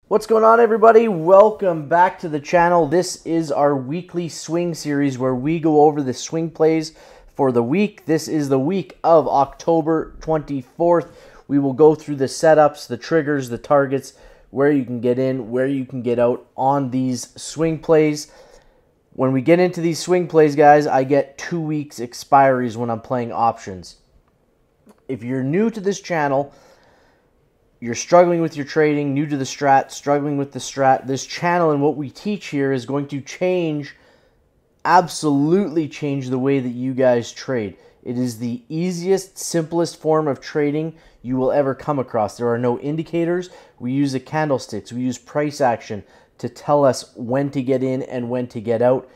What's going on, everybody? Welcome back to the channel. This is our weekly swing series where we go over the swing plays for the week. This is the week of October 24th. We will go through the setups, the triggers, the targets, where you can get in, where you can get out on these swing plays. When we get into these swing plays, guys, I get 2 weeks expiries when I'm playing options. If you're new to this channel, you're struggling with your trading, new to the strat, struggling with the strat, this channel and what we teach here is going to change, absolutely change the way that you guys trade. It is the easiest, simplest form of trading you will ever come across. There are no indicators. We use the candlesticks. We use price action to tell us when to get in and when to get out.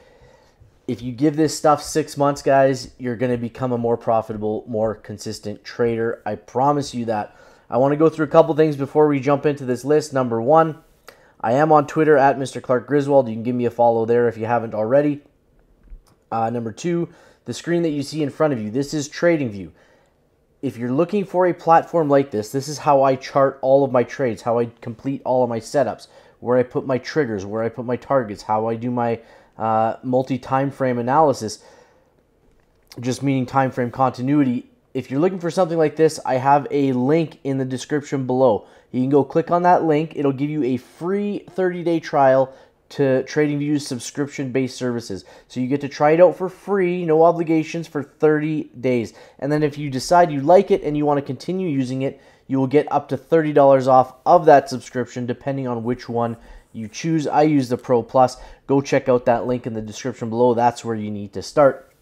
If you give this stuff 6 months, guys, you're going to become a more profitable, more consistent trader. I promise you that. I want to go through a couple things before we jump into this list. Number one, I am on Twitter at Mr. Clark Griswold. You can give me a follow there if you haven't already. Number two, the screen that you see in front of you, this is TradingView. If you're looking for a platform like this, this is how I chart all of my trades, how I complete all of my setups, where I put my triggers, where I put my targets, how I do my multi-time frame analysis, just meaning time frame continuity. If you're looking for something like this, I have a link in the description below. You can go click on that link. It'll give you a free 30-day trial to TradingView's subscription-based services. So you get to try it out for free, no obligations, for 30 days. And then if you decide you like it and you want to continue using it, you will get up to $30 off of that subscription, depending on which one you choose. I use the Pro Plus. Go check out that link in the description below. That's where you need to start.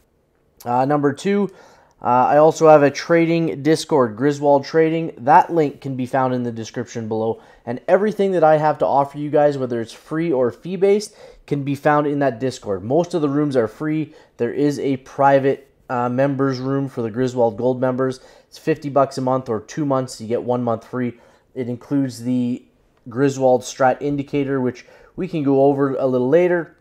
Number two, I also have a trading Discord, Griswold Trading. That link can be found in the description below. And everything that I have to offer you guys, whether it's free or fee-based, can be found in that Discord. Most of the rooms are free. There is a private members room for the Griswold Gold members. It's $50 a month, or 2 months. You get 1 month free. It includes the Griswold Strat indicator, which we can go over a little later.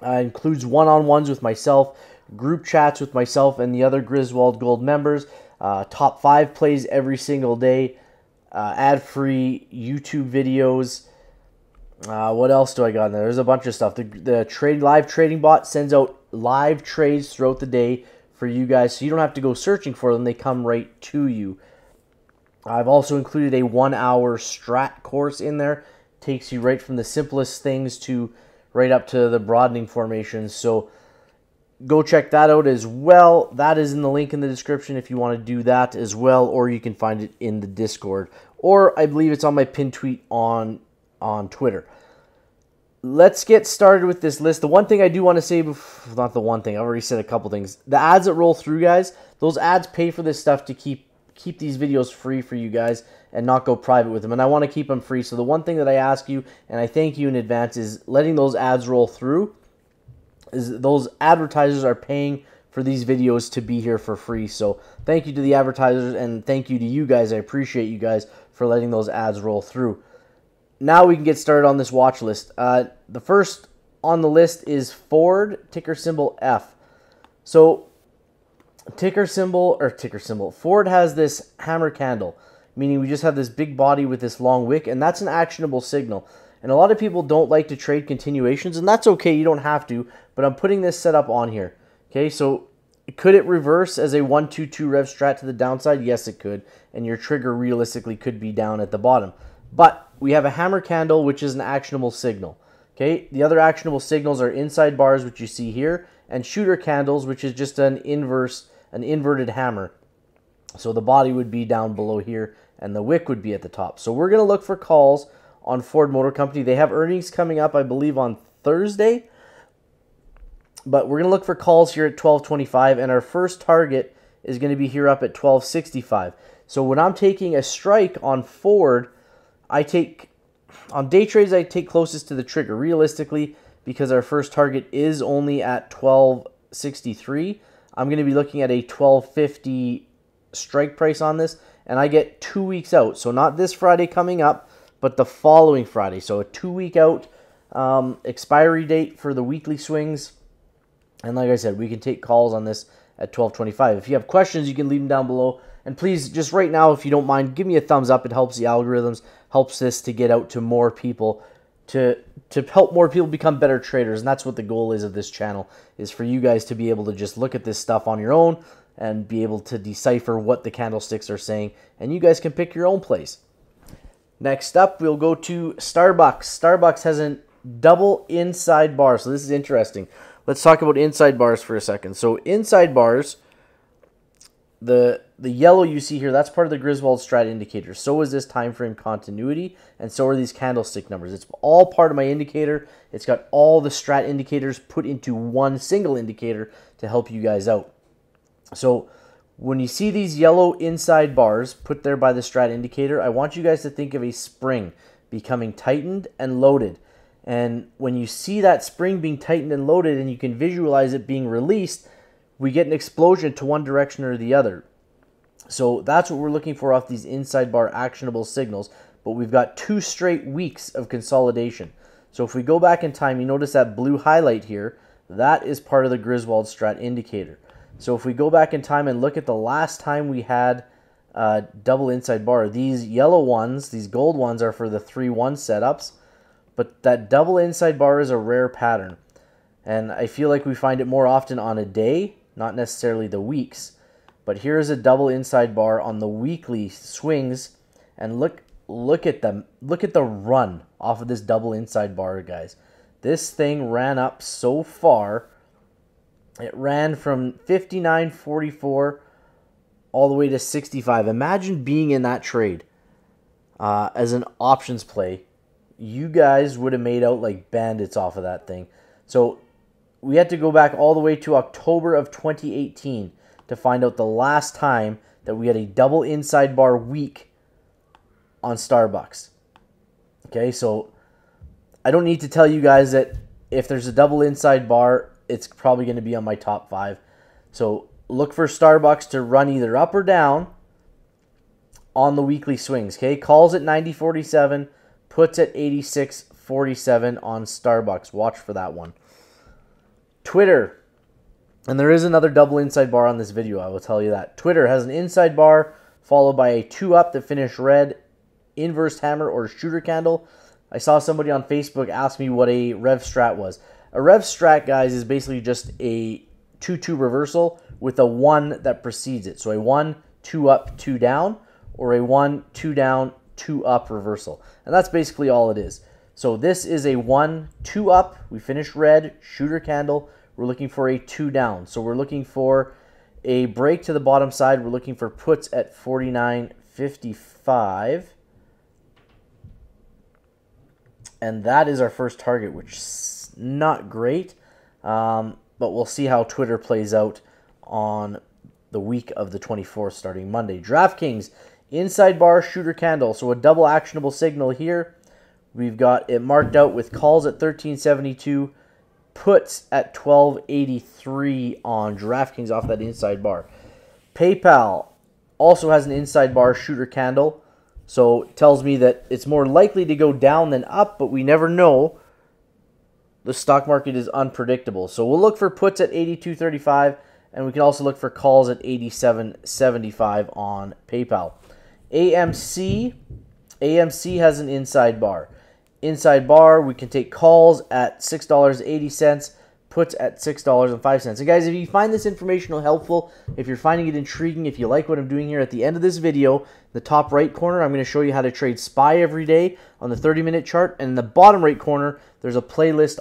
Includes one-on-ones with myself, group chats with myself and the other Griswold Gold members, top 5 plays every single day, ad-free YouTube videos. What else do I got in there? There's a bunch of stuff. The live trading bot sends out live trades throughout the day for you guys, so you don't have to go searching for them. They come right to you. I've also included a 1-hour strat course in there. Takes you right from the simplest things to right up to the broadening formations. So go check that out as well. That is in the link in the description if you want to do that as well, or you can find it in the Discord. Or I believe it's on my pinned tweet on Twitter. Let's get started with this list. The one thing I do want to say, not the one thing, I've already said a couple things. The ads that roll through, guys, those ads pay for this stuff to keep these videos free for you guys and not go private with them. And I want to keep them free. So the one thing that I ask you, and I thank you in advance, is letting those ads roll through. Is those advertisers are paying for these videos to be here for free. So thank you to the advertisers, and thank you to you guys. I appreciate you guys for letting those ads roll through. Now we can get started on this watch list. The first on the list is Ford, ticker symbol F. So Ford has this hammer candle, meaning we just have this big body with this long wick, and that's an actionable signal. And a lot of people don't like to trade continuations, and that's okay. You don't have to, but I'm putting this setup on here. Okay, so could it reverse as a 1-2-2 rev strat to the downside? Yes, it could, and your trigger realistically could be down at the bottom. But we have a hammer candle, which is an actionable signal. Okay, the other actionable signals are inside bars, which you see here, and shooter candles, which is just an inverted hammer. So the body would be down below here, and the wick would be at the top. So we're going to look for calls on Ford Motor Company. They have earnings coming up, I believe, on Thursday. But we're going to look for calls here at 12.25, and our first target is going to be here up at 12.65. So when I'm taking a strike on Ford, on day trades, I take closest to the trigger. Realistically, because our first target is only at 12.63, I'm going to be looking at a 12.50 strike price on this, and I get 2 weeks out. So not this Friday coming up, but the following Friday. So a 2 week out expiry date for the weekly swings. And like I said, we can take calls on this at 12.25. If you have questions, you can leave them down below. And please, just right now, if you don't mind, give me a thumbs up. It helps the algorithms. helps this to get out to more people, to help more people become better traders. And that's what the goal is of this channel, is for you guys to be able to just look at this stuff on your own and be able to decipher what the candlesticks are saying, and you guys can pick your own place. Next up, we'll go to Starbucks. Starbucks has a double inside bar, so this is interesting. Let's talk about inside bars for a second. So inside bars, the yellow you see here, that's part of the Griswold Strat indicator. So is this time frame continuity, and so are these candlestick numbers. It's all part of my indicator. It's got all the Strat indicators put into one single indicator to help you guys out. So when you see these yellow inside bars put there by the Strat indicator, I want you guys to think of a spring becoming tightened and loaded. And when you see that spring being tightened and loaded and you can visualize it being released, we get an explosion to one direction or the other. So that's what we're looking for off these inside bar actionable signals. But we've got 2 straight weeks of consolidation. So if we go back in time, you notice that blue highlight here, that is part of the Griswold Strat indicator. So if we go back in time and look at the last time we had a double inside bar, these yellow ones, these gold ones, are for the 3-1 setups, but that double inside bar is a rare pattern. And I feel like we find it more often on a day, not necessarily the weeks. But here's a double inside bar on the weekly swings, and look at the run off of this double inside bar, guys. This thing ran up so far. It ran from 59.44 all the way to 65. Imagine being in that trade as an options play. You guys would have made out like bandits off of that thing. So we had to go back all the way to October of 2018 to find out the last time that we had a double inside bar week on Starbucks. Okay, so I don't need to tell you guys that if there's a double inside bar, it's probably going to be on my top 5. So look for Starbucks to run either up or down on the weekly swings. Okay, calls at 90.47, puts at 86.47 on Starbucks. Watch for that one. Twitter, and there is another double inside bar on this video, I will tell you that. Twitter has an inside bar followed by a 2-up that finished red, inverse hammer or shooter candle. I saw somebody on Facebook ask me what a Rev Strat was. A Rev Strat, guys, is basically just a 2-2 reversal with a 1 that precedes it. So a 1, 2 up, 2 down, or a 1, 2 down, 2 up reversal. And that's basically all it is. So this is a 1, 2 up. We finished red, shooter candle. We're looking for a 2 down. So we're looking for a break to the bottom side. We're looking for puts at 49.55. And that is our first target, which is not great. But we'll see how Twitter plays out on the week of the 24th starting Monday. DraftKings, inside bar, shooter candle. So a double actionable signal here. We've got it marked out with calls at 13.72, puts at 12.83 on DraftKings off that inside bar. PayPal also has an inside bar shooter candle. So it tells me that it's more likely to go down than up, but we never know. The stock market is unpredictable. So we'll look for puts at 82.35, and we can also look for calls at 87.75 on PayPal. AMC has an inside bar. Inside bar, we can take calls at $6.80, puts at $6.05. And guys, if you find this information helpful, if you're finding it intriguing, if you like what I'm doing here, at the end of this video, the top right corner, I'm going to show you how to trade SPY every day on the 30-minute chart. And in the bottom right corner, there's a playlist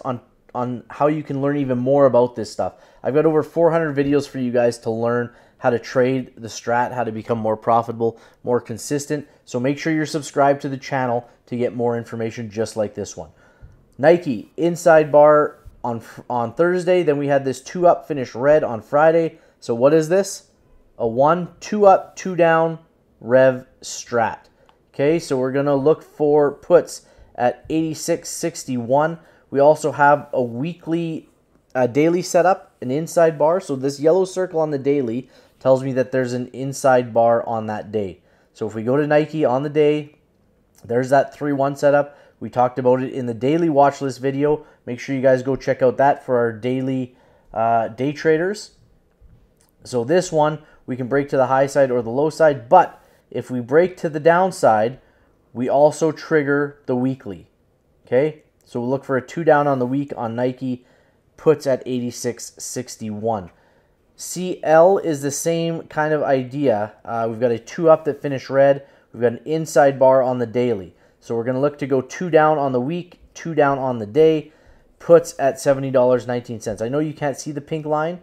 on how you can learn even more about this stuff. I've got over 400 videos for you guys to learn how to trade the Strat, how to become more profitable, more consistent. So make sure you're subscribed to the channel to get more information just like this one. Nike, inside bar on Thursday. Then we had this 2-up finish red on Friday. So what is this? A 1, 2 up, 2 down Rev Strat. Okay, so we're going to look for puts at 86.61. We also have a weekly daily setup, an inside bar. So this yellow circle on the daily tells me that there's an inside bar on that day. So if we go to Nike on the day, there's that 3-1 setup. We talked about it in the daily watch list video. Make sure you guys go check out that for our daily day traders. So this one, we can break to the high side or the low side, but if we break to the downside, we also trigger the weekly. Okay, so we'll look for a 2 down on the week on Nike, puts at 86.61. CL is the same kind of idea. We've got a 2 up that finished red. We've got an inside bar on the daily. So we're going to look to go 2 down on the week, 2 down on the day, puts at $70.19. I know you can't see the pink line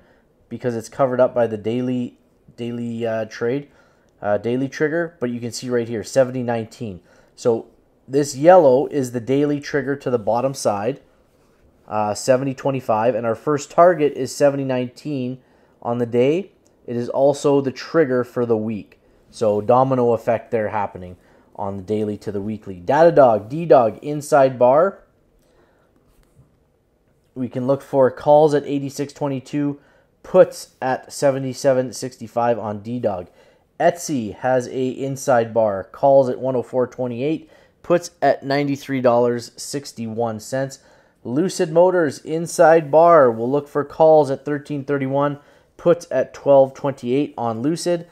because it's covered up by the daily trade, daily trigger, but you can see right here, 70.19. So this yellow is the daily trigger to the bottom side, 70.25, and our first target is 70.19 on the day. It is also the trigger for the week. So domino effect there happening on the daily to the weekly. Datadog, D-Dog, inside bar. We can look for calls at 86.22, puts at 77.65 on D-Dog. Etsy has a inside bar, calls at 104.28, puts at $93.61. Lucid Motors inside bar. We'll look for calls at 13.31, puts at 12.28 on Lucid.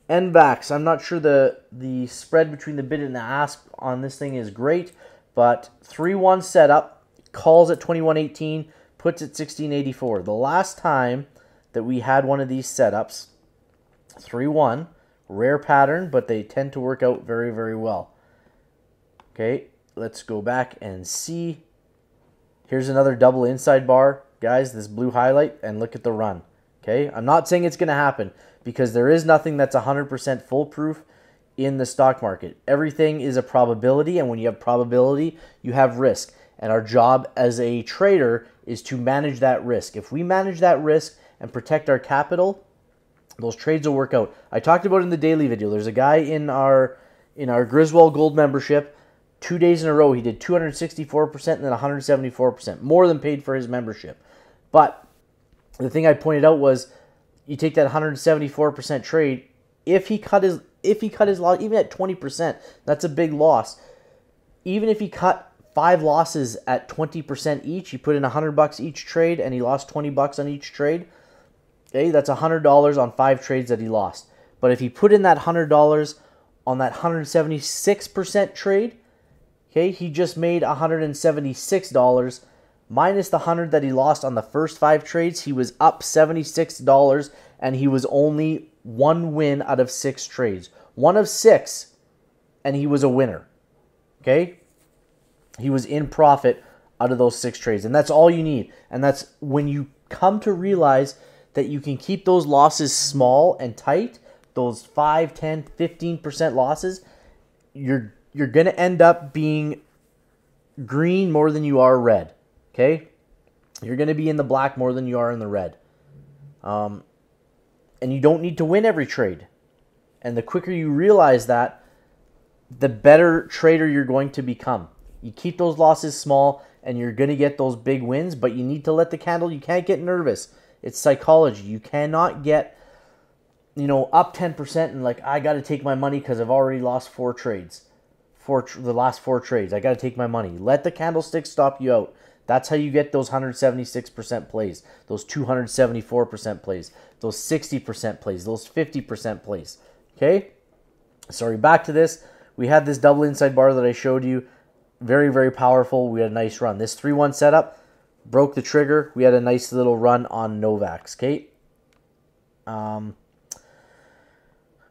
NVAX, I'm not sure the spread between the bid and the ask on this thing is great, but 3-1 setup, calls at 21.18, puts at 16.84. The last time that we had one of these setups, 3-1, rare pattern, but they tend to work out very, very well. Okay, let's go back and see. Here's another double inside bar, guys, this blue highlight, and look at the run. Okay, I'm not saying it's going to happen because there is nothing that's 100% foolproof in the stock market. Everything is a probability, and when you have probability, you have risk. And our job as a trader is to manage that risk. If we manage that risk and protect our capital, those trades will work out. I talked about it in the daily video. There's a guy in our Griswold Gold membership. 2 days in a row, he did 264% and then 174%, more than paid for his membership. But the thing I pointed out was, you take that 174% trade. If he cut his loss, even at 20%, that's a big loss. Even if he cut 5 losses at 20% each, he put in $100 each trade, and he lost $20 on each trade. Okay, that's $100 on 5 trades that he lost. But if he put in that $100 on that 176% trade, okay, he just made $176. Minus the 100 that he lost on the first 5 trades, he was up $76, and he was only 1 win out of 6 trades. 1 of 6, and he was a winner. Okay? He was in profit out of those 6 trades, and that's all you need. And that's when you come to realize that you can keep those losses small and tight, those 5, 10, 15% losses, you're going to end up being green more than you are red. Okay? You're going to be in the black more than you are in the red. And you don't need to win every trade. And the quicker you realize that, the better trader you're going to become. You keep those losses small, and you're going to get those big wins, but you need to let the candle, you can't get nervous. It's psychology. You cannot get, up 10% and like, I got to take my money because I've already lost 4 trades. The last 4 trades. I got to take my money. Let the candlestick stop you out. That's how you get those 176% plays, those 274% plays, those 60% plays, those 50% plays. Okay? Sorry, back to this. We had this double inside bar that I showed you. Very, very powerful. We had a nice run. This 3-1 setup broke the trigger. We had a nice little run on Novax. Okay?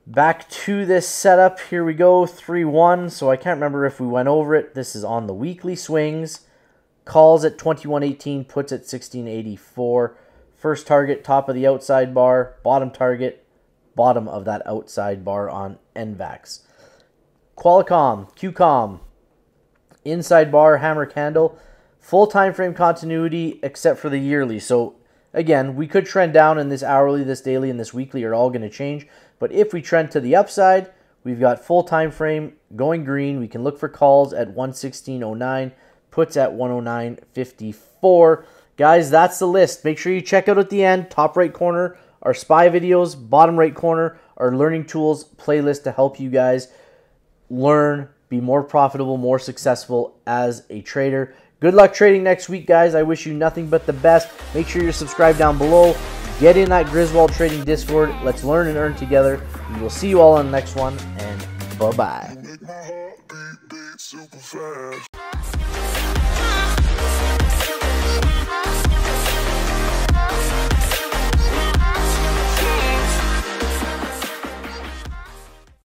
Back to this setup. Here we go. 3-1. So I can't remember if we went over it. This is on the weekly swings. Calls at 21.18, puts at 16.84. First target, top of the outside bar. Bottom target, bottom of that outside bar on NVAX. Qualcomm, QCOM, inside bar, hammer candle. Full time frame continuity except for the yearly. So again, we could trend down, and this hourly, this daily, and this weekly are all going to change. But if we trend to the upside, we've got full time frame going green. We can look for calls at 116.09. Puts at 109.54. Guys, that's the list. Make sure you check out at the end, top right corner, our SPY videos, bottom right corner, our learning tools playlist to help you guys learn, be more profitable, more successful as a trader. Good luck trading next week, guys. I wish you nothing but the best. Make sure you're subscribed down below. Get in that Griswold Trading Discord. Let's learn and earn together. We will see you all on the next one, and bye-bye. super fast.